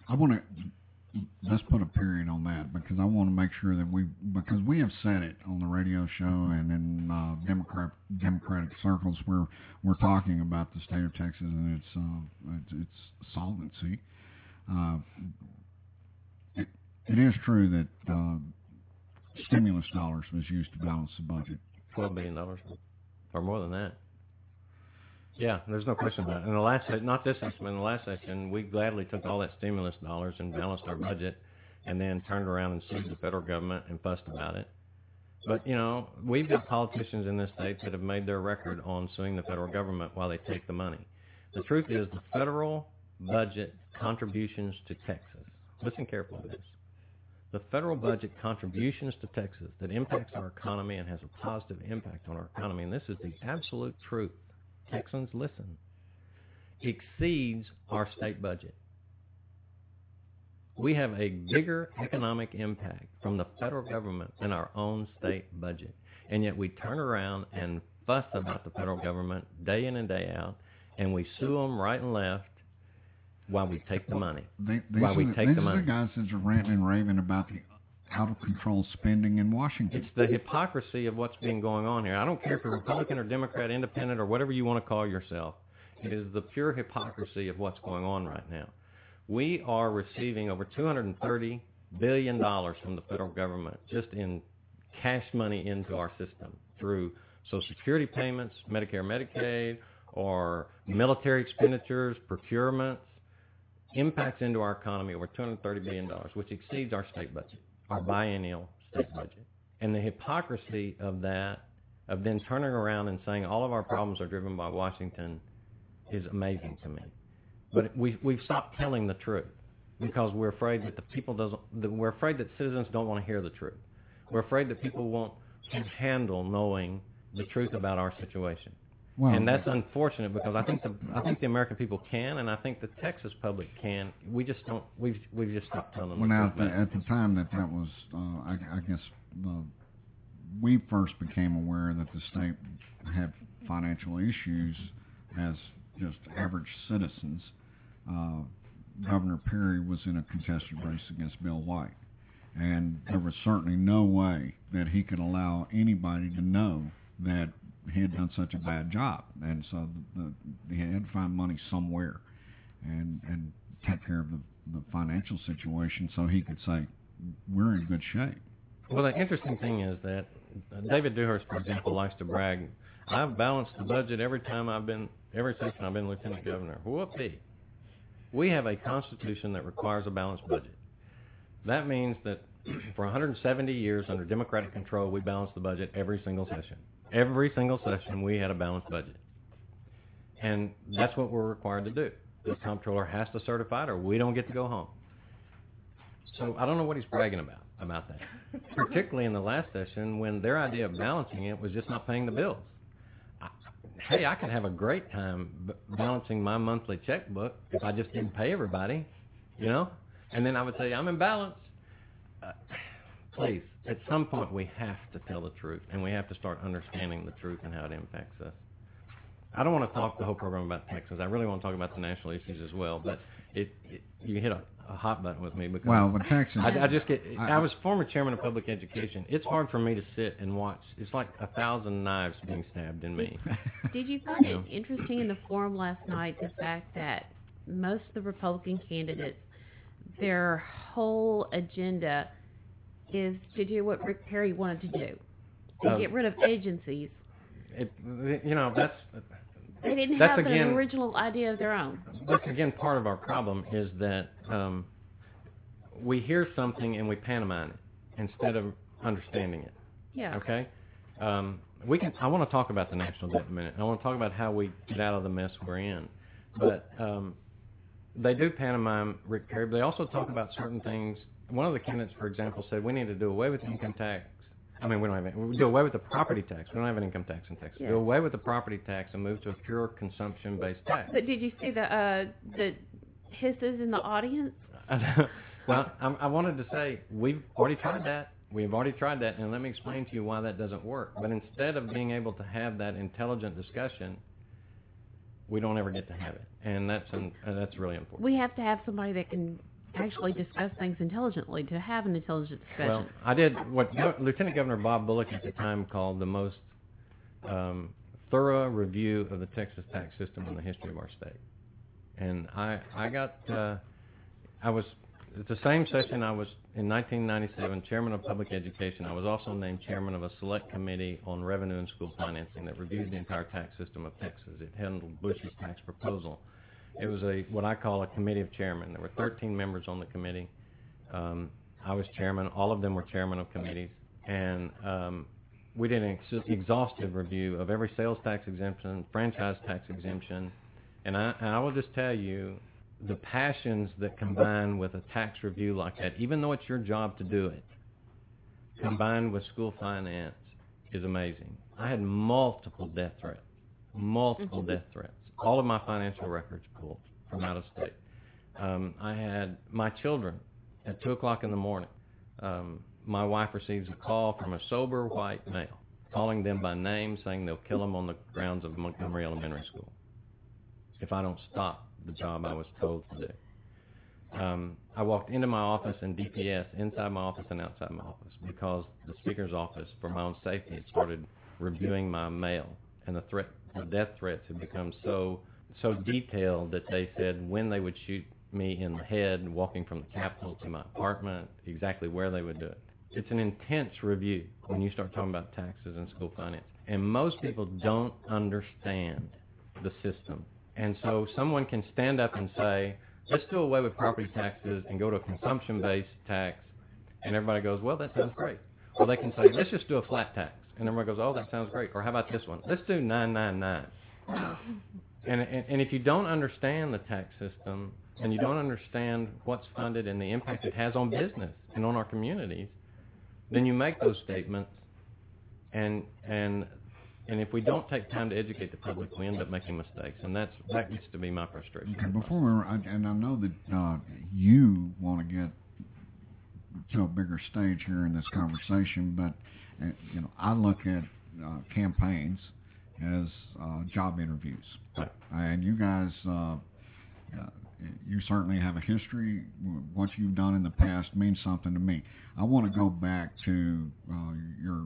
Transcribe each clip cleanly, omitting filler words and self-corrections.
I want to let's put a period on that because I want to make sure that because we have said it on the radio show and in Democratic circles where we're talking about the state of Texas and its solvency. It is true that stimulus dollars was used to balance the budget. $12 billion, or more than that. Yeah, there's no question about it. In the last, not this session, but in the last session, we gladly took all that stimulus dollars and balanced our budget, and then turned around and sued the federal government and fussed about it. But we've got politicians in this state that have made their record on suing the federal government while they take the money. The truth is, the federal budget contributions to Texas. Listen carefully to this. The federal budget contributions to Texas that impacts our economy and has a positive impact on our economy, and this is the absolute truth. Texans, listen, exceeds our state budget. We have a bigger economic impact from the federal government than our own state budget. And yet we turn around and fuss about the federal government day in and day out, and we sue them right and left while we take the money. These are the guys that are ranting and raving about the out-of-control spending in Washington. It's the hypocrisy of what's been going on here. I don't care if you're Republican or Democrat, Independent, or whatever you want to call yourself. It is the pure hypocrisy of what's going on right now. We are receiving over $230 billion from the federal government just in cash money into our system through Social Security payments, Medicare, Medicaid, or military expenditures, procurements, impacts into our economy over $230 billion, which exceeds our state budget, our biennial state budget. And the hypocrisy of that, of then turning around and saying all of our problems are driven by Washington, is amazing to me. But we've stopped telling the truth because we're afraid that we're afraid that citizens don't want to hear the truth. We're afraid that people won't handle knowing the truth about our situation. Well, and that's unfortunate because I think the American people can, and I think the Texas public can. We just don't. We've just stopped telling them. Well, now at the time that was, I guess we first became aware that the state had financial issues as just average citizens. Governor Perry was in a contested race against Bill White, and there was certainly no way that he could allow anybody to know that he had done such a bad job, and so he had to find money somewhere and take care of the financial situation so he could say, we're in good shape. Well, the interesting thing is that David Dewhurst, for example, likes to brag, I've balanced the budget every session I've been lieutenant governor. Whoopee. We have a constitution that requires a balanced budget. That means that for 170 years under Democratic control, we balanced the budget every single session. Every single session, we had a balanced budget. And that's what we're required to do. The comptroller has to certify it or we don't get to go home. So I don't know what he's bragging about that. Particularly in the last session when their idea of balancing it was just not paying the bills. Hey, I could have a great time balancing my monthly checkbook if I just didn't pay everybody, And then I would say, I'm in balance. Please, at some point we have to tell the truth, and we have to start understanding the truth and how it impacts us. I don't want to talk the whole program about Texas. I really want to talk about the national issues as well, but you hit a hot button with me because Texas. I was former chairman of public education. It's hard for me to sit and watch. It's like 1,000 knives being stabbed in me. Did you find it interesting in the forum last night the fact that most of the Republican candidates, their whole agenda is to do what Rick Perry wanted to do, to get rid of agencies. That's they didn't have an original idea of their own. That's again part of our problem is that we hear something and we pantomime it instead of understanding it. Yeah. Okay. I want to talk about the national debt in a minute. I want to talk about how we get out of the mess we're in, but they do pantomime Rick Perry. But they also talk about certain things. One of the candidates, for example, said we need to do away with income tax. I mean, we do away with the property tax. We don't have an income tax in Texas. Yeah. Do away with the property tax and move to a pure consumption-based tax. But did you see the hisses in the audience? Well, I wanted to say we've already tried that. We've already tried that, and let me explain to you why that doesn't work. But instead of being able to have that intelligent discussion, we don't ever get to have it, and that's really important. We have to have somebody that can actually discuss things intelligently, to have an intelligent discussion. Well, I did what Lieutenant Governor Bob Bullock at the time called the most thorough review of the Texas tax system in the history of our state. And I was, at the same session I was, in 1997, chairman of public education. I was also named chairman of a select committee on revenue and school financing that reviewed the entire tax system of Texas. It handled Bush's tax proposal. It was what I call a committee of chairmen. There were 13 members on the committee. I was chairman. All of them were chairman of committees. And we did an exhaustive review of every sales tax exemption, franchise tax exemption. And I will just tell you, the passions that combine with a tax review like that, even though it's your job to do it, combined with school finance, is amazing. I had multiple death threats. All of my financial records pulled from out of state. I had my children at 2 o'clock in the morning. My wife receives a call from a sober white male calling them by name, saying they'll kill them on the grounds of Montgomery Elementary School if I don't stop the job I was told to do. I walked into my office and DPS inside my office and outside my office because the speaker's office, for my own safety, had started reviewing my mail, and the death threats had become so detailed that they said when they would shoot me in the head walking from the Capitol to my apartment, exactly where they would do it. It's an intense review when you start talking about taxes and school finance. And most people don't understand the system. And so someone can stand up and say, let's do away with property taxes and go to a consumption-based tax, and everybody goes, well, that sounds great. Or they can say, let's just do a flat tax, and everybody goes, oh, that sounds great. Or how about this one? Let's do 999. And if you don't understand the tax system and you don't understand what's funded and the impact it has on business and on our communities, then you make those statements, and if we don't take time to educate the public, we end up making mistakes, and that used to be my frustration. Okay, before and I know that you want to get to a bigger stage here in this conversation, but I look at campaigns as job interviews, right. And you guys, you certainly have a history. What you've done in the past means something to me. I want to go back to your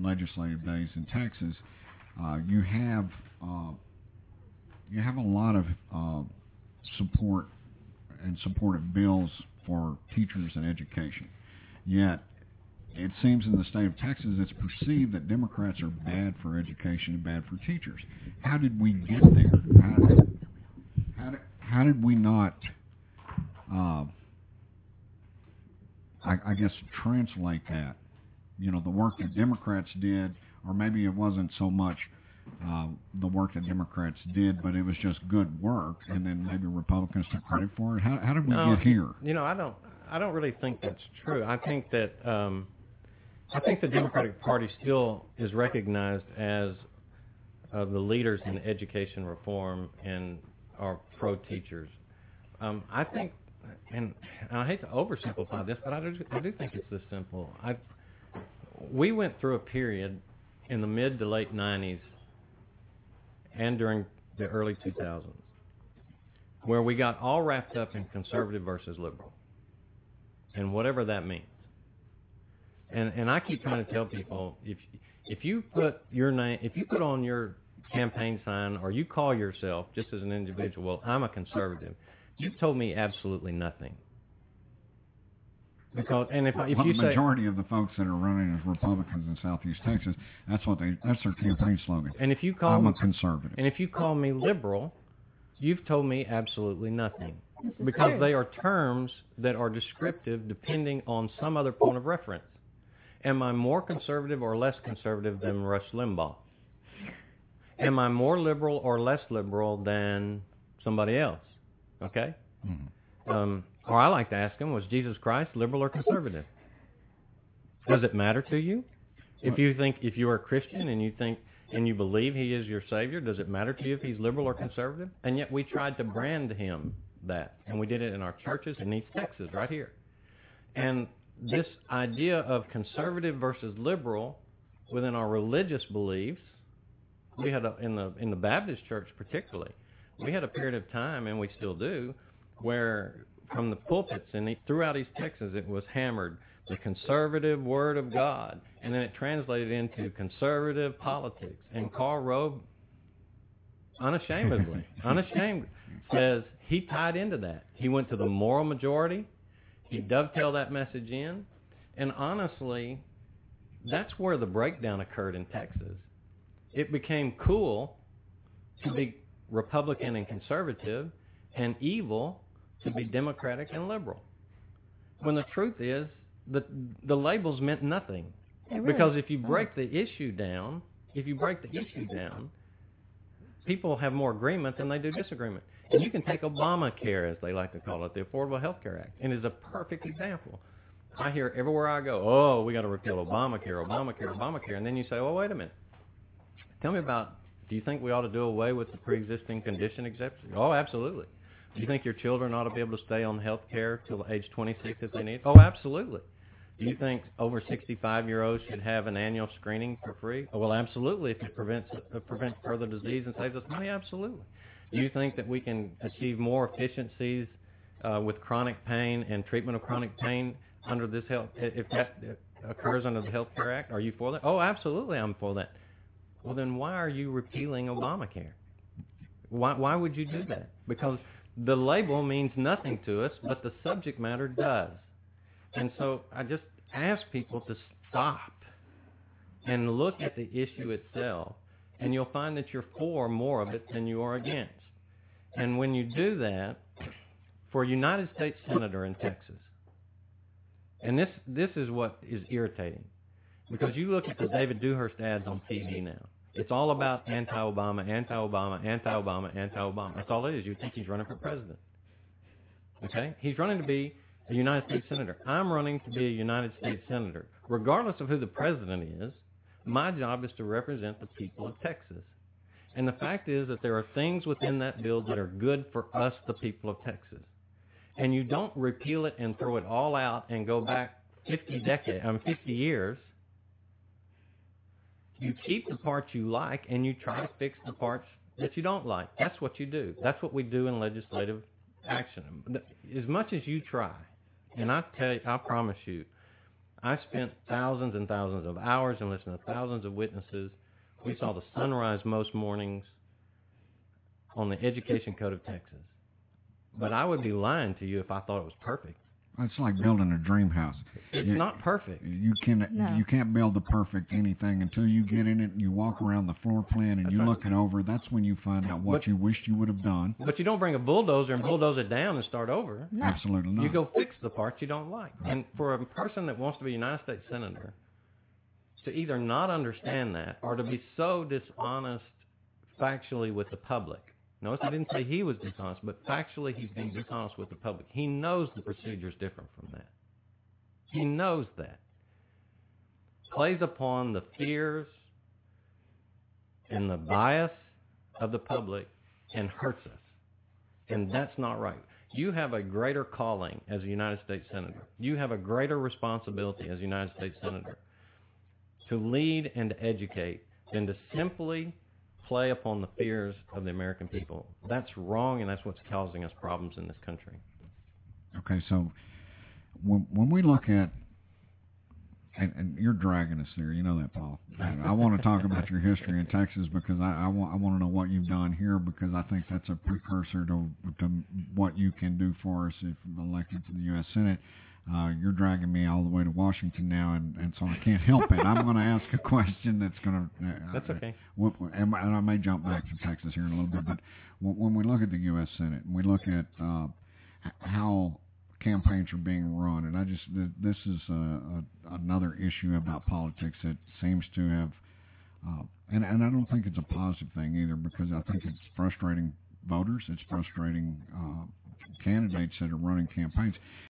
legislative days in Texas. You have a lot of support and supportive bills for teachers and education. Yet, it seems in the state of Texas it's perceived that Democrats are bad for education and bad for teachers. How did we get there? How did we not, I guess, translate that? The work that Democrats did, or maybe it wasn't so much the work that Democrats did, but it was just good work, and then maybe Republicans took credit for it. How did we get here? I don't really think that's true. I think that the Democratic Party still is recognized as the leaders in education reform and are pro-teachers. I think, and I hate to oversimplify this, but I do think it's this simple. We went through a period in the mid to late 90s and during the early 2000s where we got all wrapped up in conservative versus liberal, and whatever that means. And I keep trying to tell people, if you put your name, if you put on your campaign sign, or you call yourself just as an individual, well, I'm a conservative, you've told me absolutely nothing. Because, and if you the majority of the folks that are running as Republicans in Southeast Texas, that's their campaign slogan. And if you call I'm a conservative. And if you call me liberal, you've told me absolutely nothing. Because they are terms that are descriptive depending on some other point of reference. Am I more conservative or less conservative than Rush Limbaugh? Am I more liberal or less liberal than somebody else? Okay? Mm-hmm. Or I like to ask them, was Jesus Christ liberal or conservative? Does it matter to you? If you are a Christian and you think and you believe he is your Savior, does it matter to you if he's liberal or conservative? And yet we tried to brand him that, and we did it in our churches in East Texas, right here. And this idea of conservative versus liberal within our religious beliefs, we had in the Baptist church particularly, we had a period of time, and we still do, where from the pulpits and throughout East Texas, it was hammered, the conservative word of God, and then it translated into conservative politics. And Karl Rove, unashamed, says he tied into that. He went to the moral majority. He dovetailed that message in. And honestly, that's where the breakdown occurred in Texas. It became cool to be Republican and conservative, and evil to be Democratic and liberal. When the truth is, the labels meant nothing. Really because if you break the issue down, people have more agreement than they do disagreement. And you can take Obamacare, as they like to call it, the Affordable Health Care Act, and is a perfect example. I hear everywhere I go, oh, we got to repeal Obamacare, and then you say, well, wait a minute. Tell me about, do you think we ought to do away with the pre-existing condition exemption? Oh, absolutely. Do you think your children ought to be able to stay on health care till age 26 if they need? Oh, absolutely. Do you think over 65-year-olds should have an annual screening for free? Oh, well, absolutely. If it prevents further disease and saves us money, absolutely. Do you think that we can achieve more efficiencies with chronic pain and treatment of chronic pain under this health, if that occurs under the Health Care Act? Are you for that? Oh, absolutely, I'm for that. Well, then why are you repealing Obamacare? Why would you do that? Because the label means nothing to us, but the subject matter does. And so I just ask people to stop and look at the issue itself, and you'll find that you're for more of it than you are against. And when you do that, for a United States Senator in Texas, and this is what is irritating, because you look at the David Dewhurst ads on TV now. It's all about anti-Obama, anti-Obama, anti-Obama, anti-Obama. That's all it is. You think he's running for president. Okay? He's running to be a United States Senator. I'm running to be a United States Senator. Regardless of who the president is, my job is to represent the people of Texas. And the fact is that there are things within that bill that are good for us, the people of Texas. And you don't repeal it and throw it all out and go back 50 years. You keep the parts you like and you try to fix the parts that you don't like. That's what you do. That's what we do in legislative action. As much as you try, and I promise you, I spent thousands and thousands of hours and listened to thousands of witnesses. We saw the sunrise most mornings on the Education Code of Texas. But I would be lying to you if I thought it was perfect. It's like building a dream house. It's not perfect. You can't build the perfect anything until you get in it and you walk around the floor plan and you look it over. That's when you find out what you wished you would have done. But you don't bring a bulldozer and bulldoze it down and start over. No. Absolutely not. You go fix the parts you don't like. Right. And for a person that wants to be a United States Senator, to either not understand that or to be so dishonest factually with the public. Notice I didn't say he was dishonest, but factually he's being dishonest with the public. He knows the procedure is different from that. He knows that. Plays upon the fears and the bias of the public and hurts us. And that's not right. You have a greater calling as a United States Senator. You have a greater responsibility as a United States Senator to lead and to educate than to simply play upon the fears of the American people. That's wrong, and that's what's causing us problems in this country. Okay, so when we look at, and you're dragging us there, you know that, Paul. I want to talk about your history in Texas because I want to know what you've done here, because I think that's a precursor to what you can do for us if elected to the U.S. Senate. You're dragging me all the way to Washington now, and so I can't help it. I'm going to ask a question that's going to... That's okay. And I may jump back to Texas here in a little bit, but when we look at the U.S. Senate, and we look at how campaigns are being run, and this is another issue about politics that seems to have... and I don't think it's a positive thing either, because I think it's frustrating voters, it's frustrating candidates that are running campaigns.